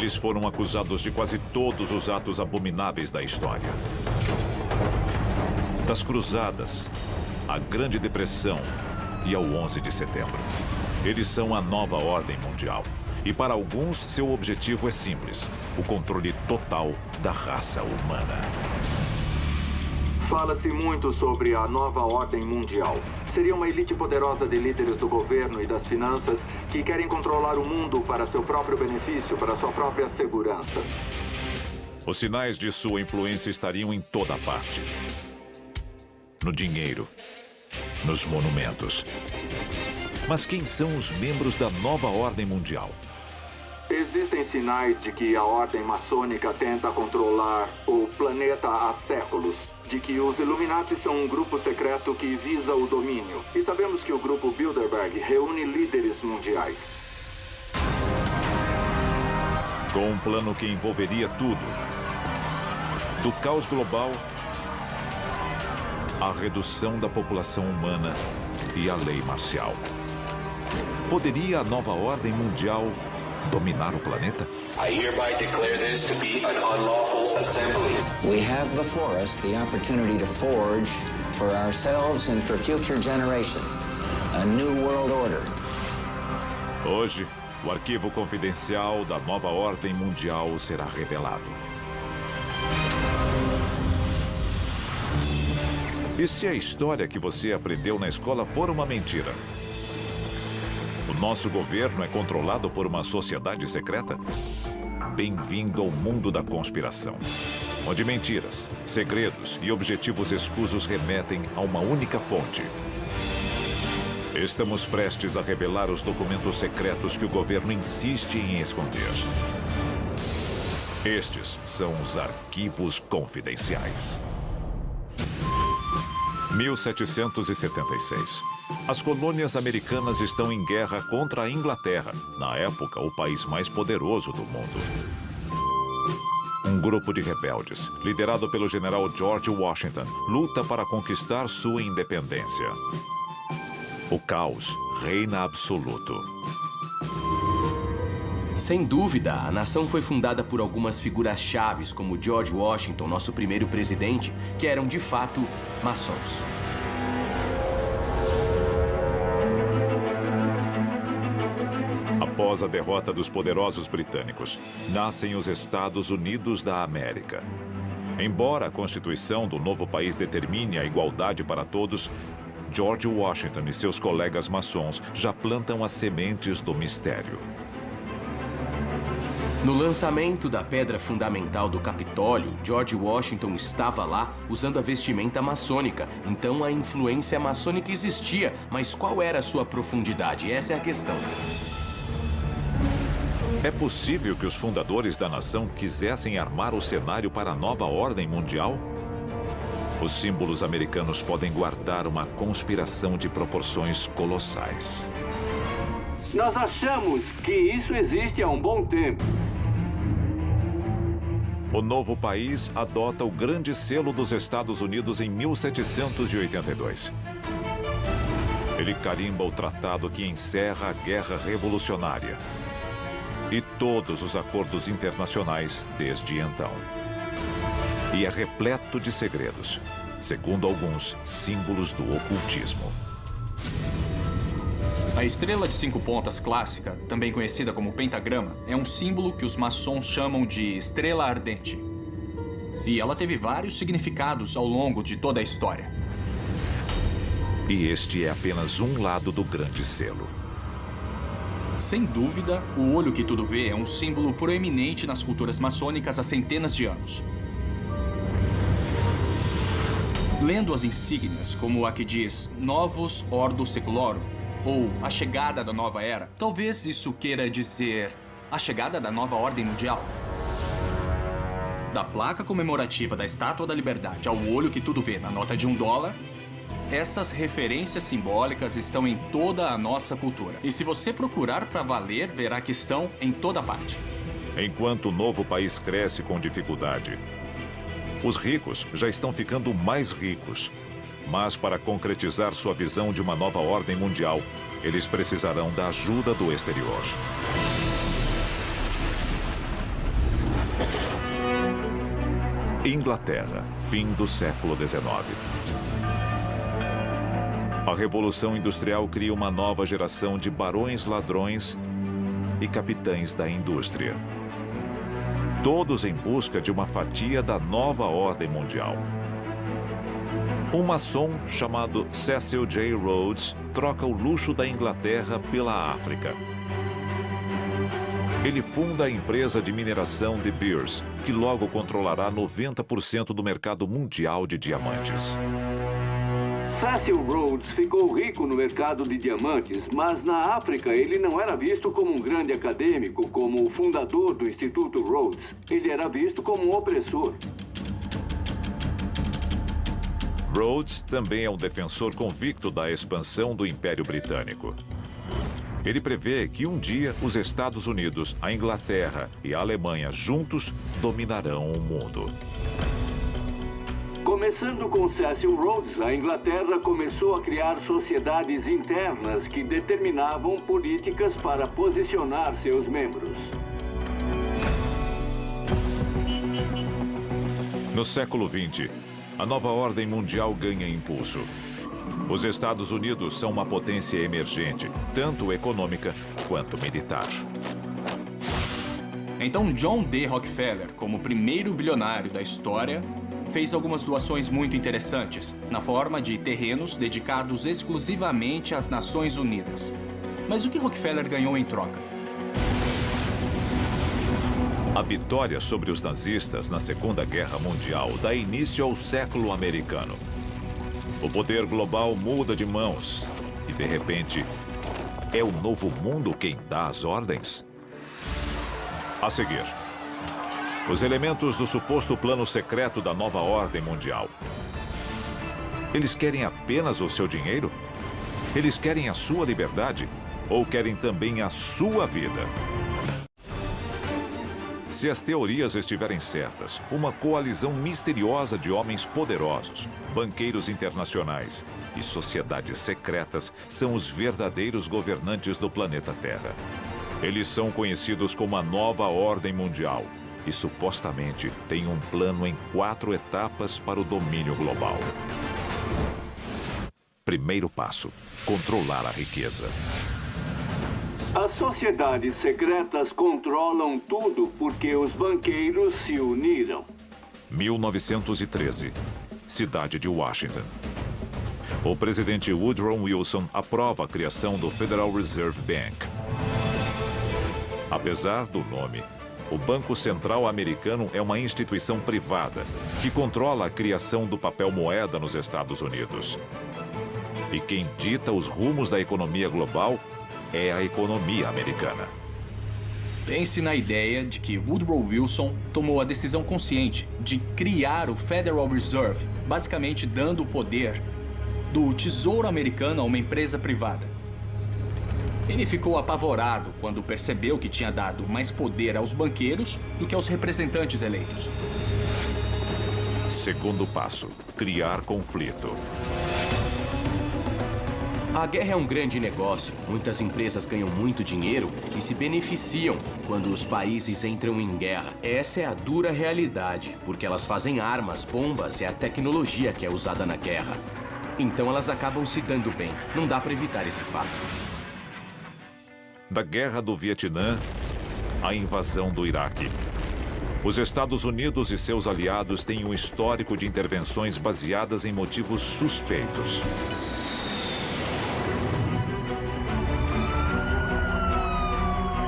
Eles foram acusados de quase todos os atos abomináveis da história. Das cruzadas, à Grande Depressão e ao 11 de setembro. Eles são a nova ordem mundial. E para alguns, seu objetivo é simples: o controle total da raça humana. Fala-se muito sobre a nova ordem mundial. Seria uma elite poderosa de líderes do governo e das finanças que querem controlar o mundo para seu próprio benefício, para sua própria segurança. Os sinais de sua influência estariam em toda parte. No dinheiro, nos monumentos. Mas quem são os membros da nova ordem mundial? Existem sinais de que a ordem maçônica tenta controlar o planeta há séculos. De que os Illuminati são um grupo secreto que visa o domínio. E sabemos que o grupo Bilderberg reúne líderes mundiais. Com um plano que envolveria tudo. Do caos global à redução da população humana e à lei marcial. Poderia a nova ordem mundial dominar o planeta? I hereby declare this to be an unlawful assembly. We have before us the opportunity to forge for ourselves and for future generations a new world order. Hoje, o arquivo confidencial da nova ordem mundial será revelado. E se a história que você aprendeu na escola for uma mentira? O nosso governo é controlado por uma sociedade secreta? Bem-vindo ao mundo da conspiração, onde mentiras, segredos e objetivos escusos remetem a uma única fonte. Estamos prestes a revelar os documentos secretos que o governo insiste em esconder. Estes são os arquivos confidenciais. 1776. As colônias americanas estão em guerra contra a Inglaterra, na época o país mais poderoso do mundo. Um grupo de rebeldes, liderado pelo general George Washington, luta para conquistar sua independência. O caos reina absoluto. Sem dúvida, a nação foi fundada por algumas figuras chaves, como George Washington, nosso primeiro presidente, que eram de fato maçons. Após a derrota dos poderosos britânicos, nascem os Estados Unidos da América. Embora a Constituição do novo país determine a igualdade para todos, George Washington e seus colegas maçons já plantam as sementes do mistério. No lançamento da pedra fundamental do Capitólio, George Washington estava lá usando a vestimenta maçônica. Então a influência maçônica existia, mas qual era a sua profundidade? Essa é a questão. É possível que os fundadores da nação quisessem armar o cenário para a nova ordem mundial? Os símbolos americanos podem guardar uma conspiração de proporções colossais. Nós achamos que isso existe há um bom tempo. O novo país adota o Grande Selo dos Estados Unidos em 1782. Ele carimba o tratado que encerra a Guerra Revolucionária e todos os acordos internacionais desde então. E é repleto de segredos, segundo alguns, símbolos do ocultismo. A estrela de 5 pontas clássica, também conhecida como pentagrama, é um símbolo que os maçons chamam de estrela ardente. E ela teve vários significados ao longo de toda a história. E este é apenas um lado do Grande Selo. Sem dúvida, o olho que tudo vê é um símbolo proeminente nas culturas maçônicas há centenas de anos. Lendo as insígnias, como a que diz Novus Ordo Seclorum, ou a chegada da nova era, talvez isso queira dizer a chegada da nova ordem mundial. Da placa comemorativa da Estátua da Liberdade ao olho que tudo vê na nota de $1, essas referências simbólicas estão em toda a nossa cultura. E se você procurar para valer, verá que estão em toda parte. Enquanto o novo país cresce com dificuldade, os ricos já estão ficando mais ricos. Mas para concretizar sua visão de uma nova ordem mundial, eles precisarão da ajuda do exterior. Inglaterra, fim do século XIX. A Revolução Industrial cria uma nova geração de barões ladrões e capitães da indústria. Todos em busca de uma fatia da nova ordem mundial. Um maçom chamado Cecil J. Rhodes troca o luxo da Inglaterra pela África. Ele funda a empresa de mineração de Beers, que logo controlará 90% do mercado mundial de diamantes. Cecil Rhodes ficou rico no mercado de diamantes, mas na África ele não era visto como um grande acadêmico, como o fundador do Instituto Rhodes. Ele era visto como um opressor. Rhodes também é um defensor convicto da expansão do Império Britânico. Ele prevê que um dia os Estados Unidos, a Inglaterra e a Alemanha juntos dominarão o mundo. Começando com Cecil Rhodes, a Inglaterra começou a criar sociedades internas que determinavam políticas para posicionar seus membros. No século XX, a nova ordem mundial ganha impulso. Os Estados Unidos são uma potência emergente, tanto econômica quanto militar. Então John D. Rockefeller, como o primeiro bilionário da história, fez algumas doações muito interessantes, na forma de terrenos dedicados exclusivamente às Nações Unidas. Mas o que Rockefeller ganhou em troca? A vitória sobre os nazistas na Segunda Guerra Mundial dá início ao século americano. O poder global muda de mãos e, de repente, é o novo mundo quem dá as ordens? A seguir, os elementos do suposto plano secreto da nova ordem mundial. Eles querem apenas o seu dinheiro? Eles querem a sua liberdade? Ou querem também a sua vida? Se as teorias estiverem certas, uma coalizão misteriosa de homens poderosos, banqueiros internacionais e sociedades secretas são os verdadeiros governantes do planeta Terra. Eles são conhecidos como a Nova Ordem Mundial e supostamente têm um plano em 4 etapas para o domínio global. Primeiro passo: controlar a riqueza. As sociedades secretas controlam tudo porque os banqueiros se uniram. 1913, cidade de Washington. O presidente Woodrow Wilson aprova a criação do Federal Reserve Bank. Apesar do nome, o Banco Central Americano é uma instituição privada que controla a criação do papel moeda nos Estados Unidos. E quem dita os rumos da economia global é a economia americana. Pense na ideia de que Woodrow Wilson tomou a decisão consciente de criar o Federal Reserve, basicamente dando o poder do Tesouro Americano a uma empresa privada. Ele ficou apavorado quando percebeu que tinha dado mais poder aos banqueiros do que aos representantes eleitos. Segundo passo: criar conflito. A guerra é um grande negócio. Muitas empresas ganham muito dinheiro e se beneficiam quando os países entram em guerra. Essa é a dura realidade, porque elas fazem armas, bombas e a tecnologia que é usada na guerra. Então elas acabam se dando bem. Não dá para evitar esse fato. Da Guerra do Vietnã à invasão do Iraque. Os Estados Unidos e seus aliados têm um histórico de intervenções baseadas em motivos suspeitos.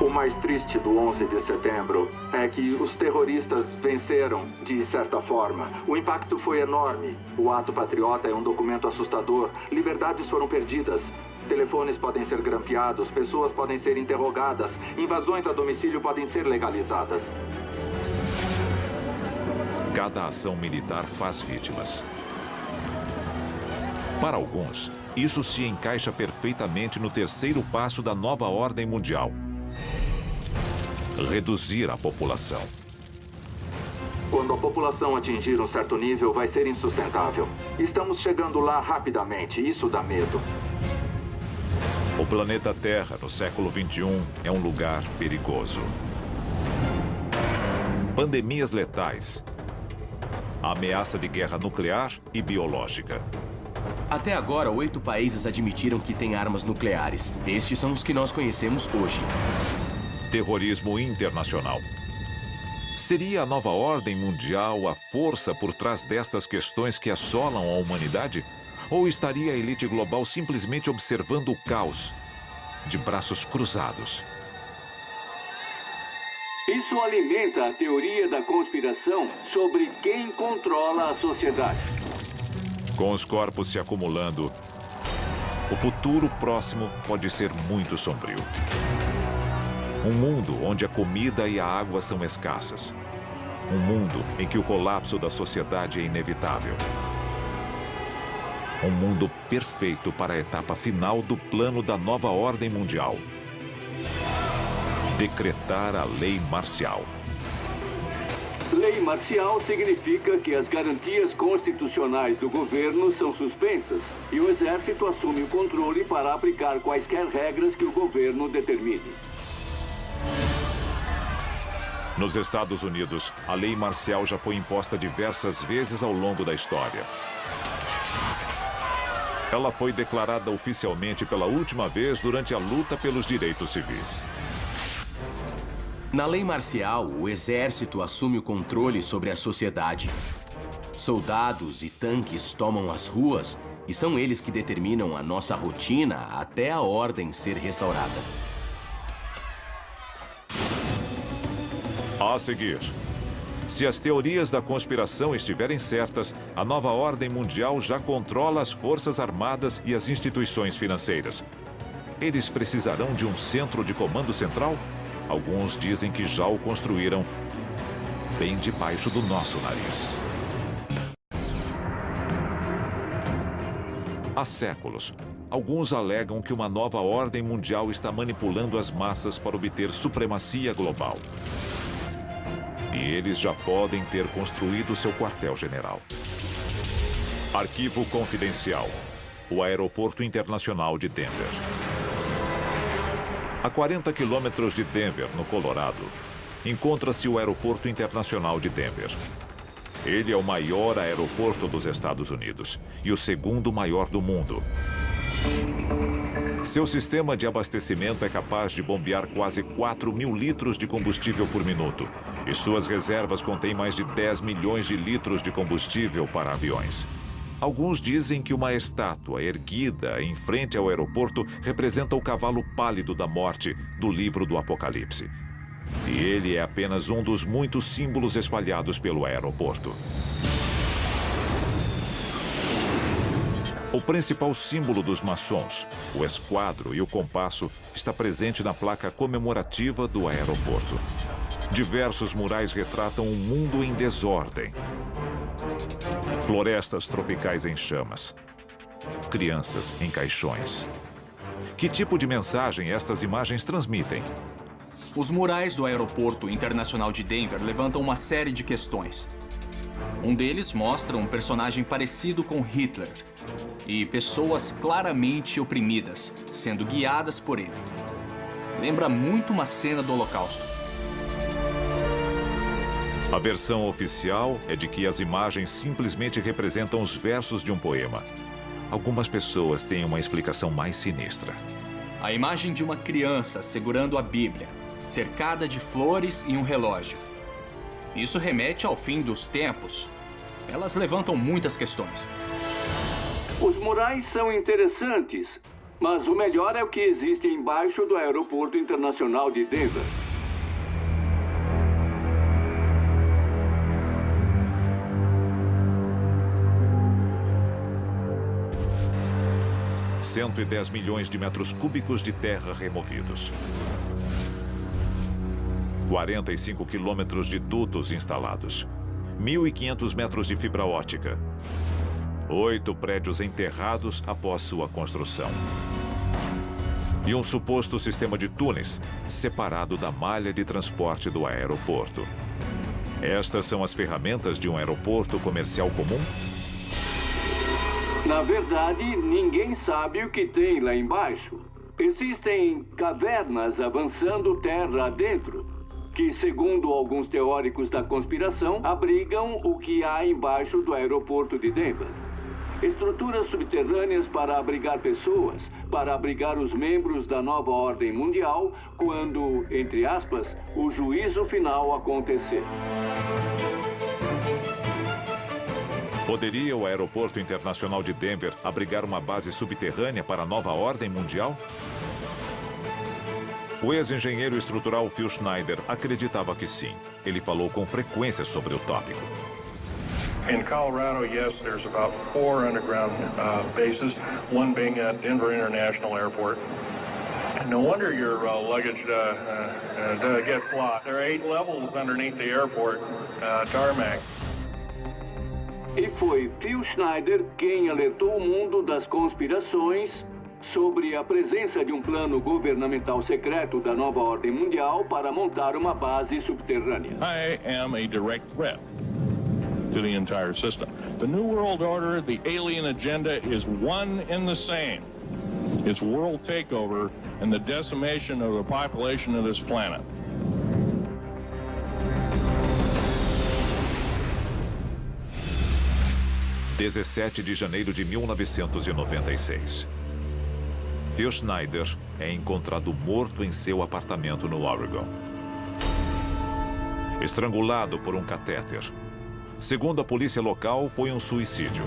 O mais triste do 11 de setembro é que os terroristas venceram, de certa forma. O impacto foi enorme. O ato patriota é um documento assustador. Liberdades foram perdidas. Telefones podem ser grampeados, pessoas podem ser interrogadas, invasões a domicílio podem ser legalizadas. Cada ação militar faz vítimas. Para alguns, isso se encaixa perfeitamente no terceiro passo da nova ordem mundial: reduzir a população. Quando a população atingir um certo nível, vai ser insustentável. Estamos chegando lá rapidamente, isso dá medo. O planeta Terra, no século XXI, é um lugar perigoso. Pandemias letais, a ameaça de guerra nuclear e biológica. Até agora, 8 países admitiram que têm armas nucleares. Estes são os que nós conhecemos hoje. Terrorismo internacional. Seria a nova ordem mundial a força por trás destas questões que assolam a humanidade? Ou estaria a elite global simplesmente observando o caos, de braços cruzados? Isso alimenta a teoria da conspiração sobre quem controla a sociedade. Com os corpos se acumulando, o futuro próximo pode ser muito sombrio. Um mundo onde a comida e a água são escassas. Um mundo em que o colapso da sociedade é inevitável. Um mundo perfeito para a etapa final do plano da nova ordem mundial. Decretar a lei marcial. Lei marcial significa que as garantias constitucionais do governo são suspensas e o exército assume o controle para aplicar quaisquer regras que o governo determine. Nos Estados Unidos, a lei marcial já foi imposta diversas vezes ao longo da história. Ela foi declarada oficialmente pela última vez durante a luta pelos direitos civis. Na lei marcial, o exército assume o controle sobre a sociedade. Soldados e tanques tomam as ruas e são eles que determinam a nossa rotina até a ordem ser restaurada. A seguir, se as teorias da conspiração estiverem certas, a nova ordem mundial já controla as forças armadas e as instituições financeiras. Eles precisarão de um centro de comando central? Alguns dizem que já o construíram bem debaixo do nosso nariz. Há séculos, alguns alegam que uma nova ordem mundial está manipulando as massas para obter supremacia global. E eles já podem ter construído seu quartel-general. Arquivo confidencial. O Aeroporto Internacional de Denver. A 40 quilômetros de Denver, no Colorado, encontra-se o Aeroporto Internacional de Denver. Ele é o maior aeroporto dos Estados Unidos e o segundo maior do mundo. Seu sistema de abastecimento é capaz de bombear quase 4.000 litros de combustível por minuto. E suas reservas contêm mais de 10 milhões de litros de combustível para aviões. Alguns dizem que uma estátua erguida em frente ao aeroporto representa o cavalo pálido da morte do livro do Apocalipse. E ele é apenas um dos muitos símbolos espalhados pelo aeroporto. O principal símbolo dos maçons, o esquadro e o compasso, está presente na placa comemorativa do aeroporto. Diversos murais retratam um mundo em desordem. Florestas tropicais em chamas. Crianças em caixões. Que tipo de mensagem estas imagens transmitem? Os murais do Aeroporto Internacional de Denver levantam uma série de questões. Um deles mostra um personagem parecido com Hitler e pessoas claramente oprimidas, sendo guiadas por ele. Lembra muito uma cena do Holocausto. A versão oficial é de que as imagens simplesmente representam os versos de um poema. Algumas pessoas têm uma explicação mais sinistra. A imagem de uma criança segurando a Bíblia, cercada de flores e um relógio. Isso remete ao fim dos tempos. Elas levantam muitas questões. Os murais são interessantes, mas o melhor é o que existe embaixo do Aeroporto Internacional de Denver. $110 milhões de metros cúbicos de terra removidos. 45 quilômetros de dutos instalados. 1.500 metros de fibra óptica. 8 prédios enterrados após sua construção. E um suposto sistema de túneis separado da malha de transporte do aeroporto. Estas são as ferramentas de um aeroporto comercial comum? Na verdade, ninguém sabe o que tem lá embaixo. Existem cavernas avançando terra adentro. que, segundo alguns teóricos da conspiração, abrigam o que há embaixo do aeroporto de Denver. Estruturas subterrâneas para abrigar pessoas, para abrigar os membros da nova ordem mundial quando, entre aspas, o juízo final acontecer. Poderia o Aeroporto Internacional de Denver abrigar uma base subterrânea para a nova ordem mundial? O ex-engenheiro estrutural Phil Schneider acreditava que sim. Ele falou com frequência sobre o tópico. In Colorado, yes, there's about 4 underground bases, one being at Denver International Airport. No wonder your luggage gets lost. There are 8 levels underneath the airport tarmac. E foi Phil Schneider quem alertou o mundo das conspirações sobre a presença de um plano governamental secreto da nova ordem mundial para montar uma base subterrânea. I am a direct threat to the entire system. The New World Order, the alien agenda is one and the same. It's world takeover and the decimation of the population of this planet. 17 de janeiro de 1996. Phil Schneider é encontrado morto em seu apartamento no Oregon. Estrangulado por um catéter. Segundo a polícia local, foi um suicídio.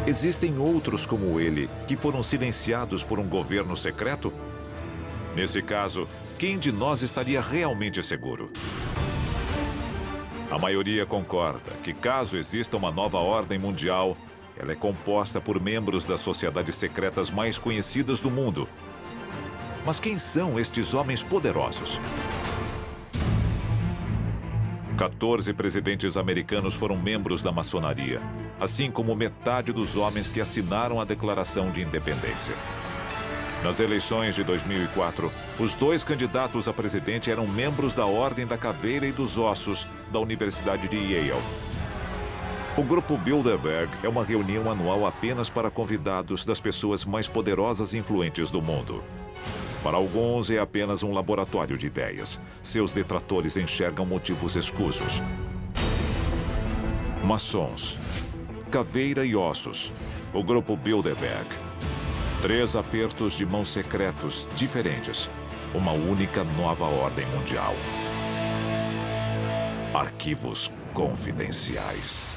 Existem outros como ele que foram silenciados por um governo secreto? Nesse caso, quem de nós estaria realmente seguro? A maioria concorda que, caso exista uma nova ordem mundial, ela é composta por membros das sociedades secretas mais conhecidas do mundo. Mas quem são estes homens poderosos? 14 presidentes americanos foram membros da maçonaria, assim como metade dos homens que assinaram a Declaração de Independência. Nas eleições de 2004, os 2 candidatos a presidente eram membros da Ordem da Caveira e dos Ossos da Universidade de Yale. O Grupo Bilderberg é uma reunião anual apenas para convidados das pessoas mais poderosas e influentes do mundo. Para alguns, é apenas um laboratório de ideias. Seus detratores enxergam motivos escusos. Maçons, Caveira e Ossos, o Grupo Bilderberg. 3 apertos de mãos secretos diferentes. Uma única nova ordem mundial. Arquivos confidenciais.